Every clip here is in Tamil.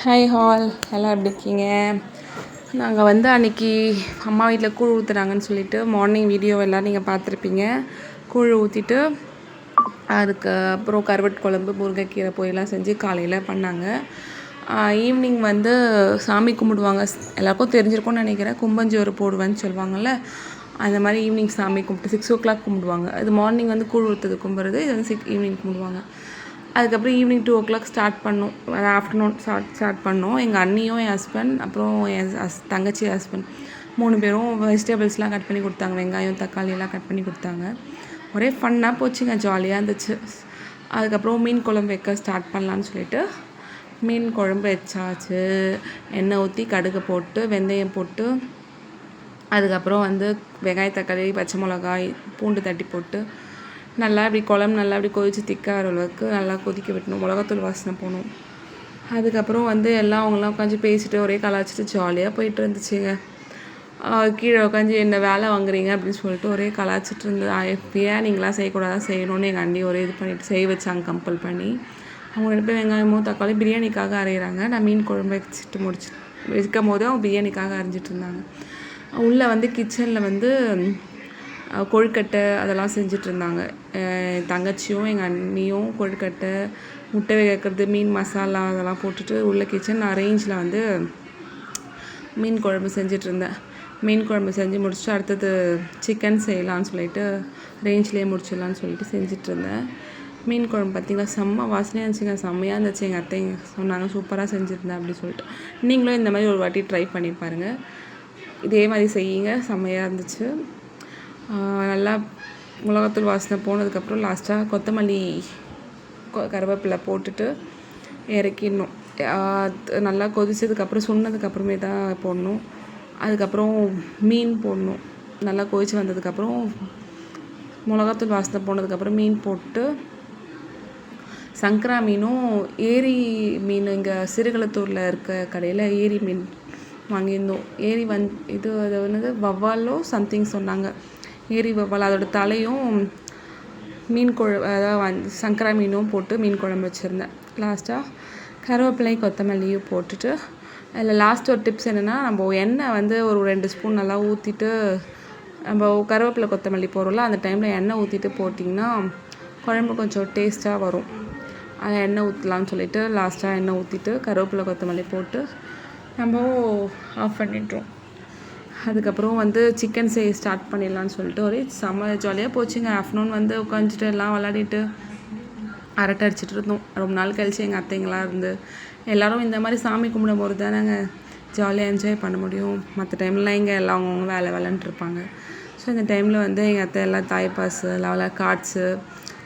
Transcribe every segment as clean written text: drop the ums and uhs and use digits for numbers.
ஹாய் ஹால், எல்லாம் எப்படி இருக்கீங்க? நாங்கள் வந்து அன்றைக்கி அம்மா வீட்டில் கூழ் ஊற்றுறாங்கன்னு சொல்லிவிட்டு மார்னிங் வீடியோ எல்லாம் நீங்கள் பார்த்துருப்பீங்க. கூழ் ஊற்றிட்டு அதுக்கு அப்புறம் கருவாட்டு குழம்பு, முருங்கைக்கீரை பொரியெல்லாம் செஞ்சு காலையில் பண்ணாங்க. ஈவினிங் வந்து சாமி கும்பிடுவாங்க. எல்லாருக்கும் தெரிஞ்சிருக்கும்னு நினைக்கிறேன். கும்பஞ்சோறு போடுவேன்னு சொல்லுவாங்கள்ல, அந்த மாதிரி ஈவினிங் சாமி கும்பிட்டு 6 o'clock கும்பிடுவாங்க. அது மார்னிங் வந்து கூழ் ஊற்றுறது கும்பிட்றது, இது வந்து ஈவினிங் கும்பிடுவாங்க. அதுக்கப்புறம் ஈவினிங் 2 o'clock ஸ்டார்ட் பண்ணோம். ஆஃப்டர்நூன் ஸ்டார்ட் பண்ணோம். எங்கள் அண்ணியும் என் ஹஸ்பண்ட், அப்புறம் என் தங்கச்சி ஹஸ்பண்ட் 3 பேரும் வெஜிடபிள்ஸ்லாம் கட் பண்ணி கொடுத்தாங்க. வெங்காயம், தக்காளி எல்லாம் கட் பண்ணி கொடுத்தாங்க. ஒரே ஃபன்னாக போச்சுங்க, ஜாலியாக இருந்துச்சு. அதுக்கப்புறம் மீன் குழம்பு வைக்க ஸ்டார்ட் பண்ணலான்னு சொல்லிட்டு மீன் குழம்பு வச்சாச்சு. எண்ணெய் ஊற்றி கடுகு போட்டு வெந்தயம் போட்டு அதுக்கப்புறம் வந்து வெங்காயம், தக்காளி, பச்சை மிளகாய், பூண்டு தட்டி போட்டு நல்லா இப்படி குழம்பு நல்லா இப்படி கொதித்து திக்காக வர அளவுக்கு நல்லா கொதிக்க விட்டணும். மிளகாத்தூள் வாசனை போகணும். அதுக்கப்புறம் வந்து எல்லாம் அவங்களாம் உட்காந்து பேசிட்டு ஒரே கலாச்சிட்டு ஜாலியாக போயிட்டு இருந்துச்சுங்க. கீழே உட்காந்து என்ன வேலை வாங்குறீங்க அப்படின்னு சொல்லிட்டு ஒரே கலாச்சிட்டு இருந்தது. எப்படியா நீங்களாம் செய்யக்கூடாதான் செய்யணும்னு எங்கள் அண்டி ஒரே இது பண்ணிவிட்டு செய்ய வச்சாங்க கம்பல் பண்ணி. அவங்க 2 பேர் வெங்காயமும் தக்காளி பிரியாணிக்காக அரைகிறாங்க. நான் மீன் குழம்பு வைக்கும் போது அவங்க பிரியாணிக்காக அரைஞ்சிட்டு இருந்தாங்க. உள்ளே வந்து கிச்சனில் வந்து கொழுக்கட்டை அதெல்லாம் செஞ்சிட்ருந்தாங்க. தங்கச்சியும் எங்கள் அண்ணியும் கொழுக்கட்டை, முட்டை வேக வைக்கிறது, மீன் மசாலா அதெல்லாம் போட்டுட்டு உள்ள கிச்சன் அரேஞ்சில் வந்து மீன் குழம்பு செஞ்சிட்ருந்தேன். மீன் குழம்பு செஞ்சு முடிச்சுட்டு அடுத்தது சிக்கன் செய்யலான்னு சொல்லிட்டு ரேஞ்ச்லேயே முடிச்சிடலான்னு சொல்லிட்டு செஞ்சிட்ருந்தேன். மீன் குழம்பு பார்த்திங்கன்னா செம்ம வாசனையாக இருந்துச்சுங்க, செம்மையாக இருந்துச்சு. எங்கள் அத்தை சொன்னாங்க சூப்பராக செஞ்சுருந்தேன் அப்படின்னு சொல்லிட்டு. நீங்களும் இந்த மாதிரி ஒரு வாட்டி ட்ரை பண்ணி பாருங்கள். இதே மாதிரி செய்யுங்க, செம்மையாக இருந்துச்சு. நல்லா மிளகாத்தூள் வாசனை போனதுக்கப்புறம் லாஸ்ட்டாக கொத்தமல்லி, கருவேப்பிலை போட்டுட்டு இறக்கிடணும். நல்லா கொதிச்சதுக்கப்புறம் சொன்னதுக்கப்புறமே தான் போடணும். அதுக்கப்புறம் மீன் போடணும். நல்லா கொதிச்சு வந்ததுக்கப்புறம் மிளகாத்தூள் வாசனை போனதுக்கப்புறம் மீன் போட்டு சங்கரா மீனும் ஏரி மீன் இங்கே சிறுகளத்தூரில் இருக்க கடையில் ஏரி மீன் வாங்கியிருந்தோம். ஏரி இது அது வந்து வவ்வாலோ சம்திங் சொன்னாங்க. ஏரி வவ்வால் அதோட தலையும் மீன் குழம்பு அதாவது சங்கரா மீனும் போட்டு மீன் குழம்பு வச்சுருந்தேன். லாஸ்ட்டாக கருவேப்பிலை கொத்தமல்லியும் போட்டுட்டு அதில் லாஸ்ட் ஒரு டிப்ஸ் என்னென்னா, நம்ம எண்ணெய் வந்து ஒரு 2 ஸ்பூன் நல்லா ஊற்றிட்டு நம்ம கருவேப்பிலை கொத்தமல்லி போடுறோம்ல, அந்த டைமில் எண்ணெய் ஊற்றிட்டு போட்டிங்கன்னா குழம்பு கொஞ்சம் டேஸ்ட்டாக வரும். அதை எண்ணெய் ஊற்றலான்னு சொல்லிவிட்டு லாஸ்ட்டாக எண்ணெய் ஊற்றிட்டு கருவேப்பிலை கொத்தமல்லி போட்டு நம்ம ஆஃப் பண்ணிட்டோம். அதுக்கப்புறம் வந்து சிக்கன் செய்ய ஸ்டார்ட் பண்ணிடலான்னு சொல்லிட்டு ஒரே செம்ம ஜாலியாக போச்சுங்க. ஆஃப்டர்நூன் வந்து உட்காந்துட்டு எல்லாம் விளாடிட்டு அரட்டை அடிச்சிட்டு இருந்தோம். ரொம்ப நாள் கழிச்சு எங்கள் அத்தைங்களாம் இருந்து எல்லோரும் இந்த மாதிரி சாமி கும்பிடும் போது தானேங்க ஜாலியாக என்ஜாய் பண்ண முடியும். மற்ற டைம்லாம் இங்கே எல்லாம் அவங்கவுங்க வேலைன்ட்டு இருப்பாங்க. ஸோ இந்த டைமில் வந்து எங்கள் அத்தை எல்லாம் தாய்ப்பாஸு எல்லாம் கார்ட்ஸு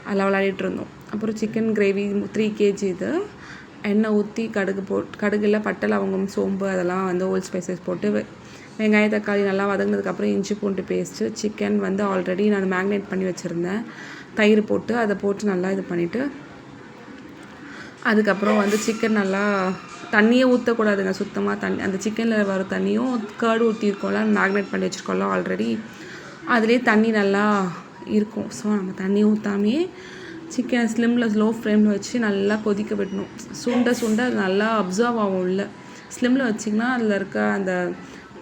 அதெல்லாம் விளையாடிட்டு இருந்தோம். அப்புறம் சிக்கன் கிரேவி 3 kg இது எண்ணெய் ஊற்றி கடுகில் பட்டை, லவங்கம், சோம்பு அதெல்லாம் வந்து ஹோல் ஸ்பைசஸ் போட்டு வெங்காய தக்காளி நல்லா வதங்கினதுக்கப்புறம் இஞ்சி பூண்டு பேஸ்ட்டு, சிக்கன் வந்து ஆல்ரெடி நான் மேக்னேட் பண்ணி வச்சுருந்தேன், தயிர் போட்டு அதை போட்டு நல்லா இது பண்ணிவிட்டு அதுக்கப்புறம் வந்து சிக்கன் நல்லா தண்ணியே ஊற்றக்கூடாதுங்க, சுத்தமாக அந்த சிக்கனில் வர தண்ணியும் கர்டு ஊற்றிருக்கோம்ல, மேக்னேட் பண்ணி வச்சுருக்கோம்ல ஆல்ரெடி, அதுலேயே தண்ணி நல்லா இருக்கும். ஸோ நம்ம தண்ணி ஊற்றாமையே சிக்கனை ஸ்லோ ஃப்ளேமில் வச்சு நல்லா கொதிக்க விடணும். சுண்ட அது நல்லா அப்சர்வ் ஆகும். உள்ள ஸ்லிம்மில் வச்சிங்கன்னா அதில் இருக்க அந்த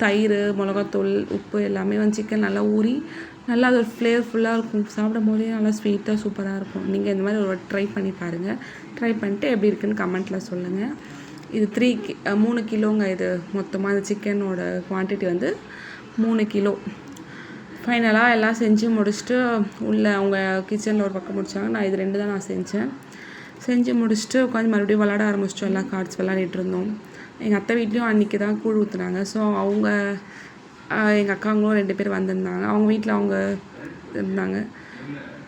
தயிர், மிளகாத்தூள், உப்பு எல்லாமே வந்து சிக்கன் நல்லா ஊறி நல்லா அது ஒரு ஃப்ளேவர்ஃபுல்லாக இருக்கும். சாப்பிடும் போதே நல்லா ஸ்வீட்டாக சூப்பராக இருக்கும். நீங்கள் இந்த மாதிரி ஒரு ட்ரை பண்ணி பாருங்கள். ட்ரை பண்ணிட்டு எப்படி இருக்குன்னு கமெண்ட்டில் சொல்லுங்கள். இது 3 கிலோங்க. இது மொத்தமாக இந்த சிக்கனோட குவான்டிட்டி வந்து 3 கிலோ. ஃபைனலாக எல்லாம் செஞ்சு முடிச்சுட்டு உள்ளே அவங்க கிச்சனில் ஒரு பக்கம் முடித்தாங்க. நான் இது 2 தான் நான் செஞ்சு முடிச்சுட்டு உட்காந்து மறுபடியும் விளாட ஆரம்பிச்சிட்டோம். எல்லாம் கார்ட்ஸ் விளாடிட்டு இருந்தோம். எங்கள் அத்தை வீட்லேயும் அன்றைக்கி தான் கூழ் ஊற்றுனாங்க. ஸோ அவங்க எங்கள் அக்காங்களும் 2 பேர் வந்திருந்தாங்க. அவங்க வீட்டில் அவங்க இருந்தாங்க.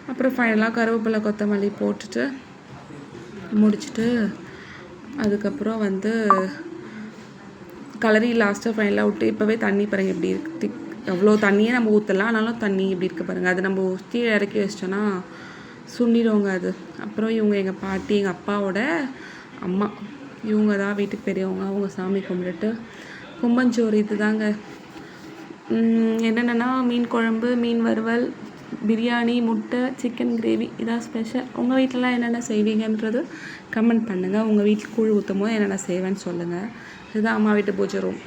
அப்புறம் ஃபைனலாக கருவேப்பிலை கொத்தமல்லி போட்டுட்டு முடிச்சுட்டு அதுக்கப்புறம் வந்து கலரி லாஸ்ட்டாக ஃபைனலாக விட்டு இப்போவே தண்ணி பாருங்கள் எப்படி இருக்குது. எவ்வளோ தண்ணியே நம்ம ஊற்றலாம், ஆனாலும் தண்ணி இப்படி இருக்க பாருங்கள். அது நம்ம கீழே இறக்கி வச்சிட்டோன்னா சுண்டிடுவோங்க அது. அப்புறம் இவங்க எங்கள் பாட்டி, எங்கள் அப்பாவோட அம்மா, இவங்க தான் வீட்டுக்கு பெரியவங்க. அவங்க சாமி கும்பிட்டுட்டு கும்பஞ்சோறு இது தாங்க. என்னென்னா மீன் குழம்பு, மீன் வறுவல், பிரியாணி, முட்டை, சிக்கன் கிரேவி இதான் ஸ்பெஷல். உங்கள் வீட்டிலலாம் என்னென்ன செய்வீங்கன்றது கமெண்ட் பண்ணுங்கள். உங்கள் வீட்டில் கூழ் ஊற்றும் போது என்னென்ன செய்வேன்னு சொல்லுங்கள். இதுதான் அம்மா வீட்டு பூஜை ரூம்.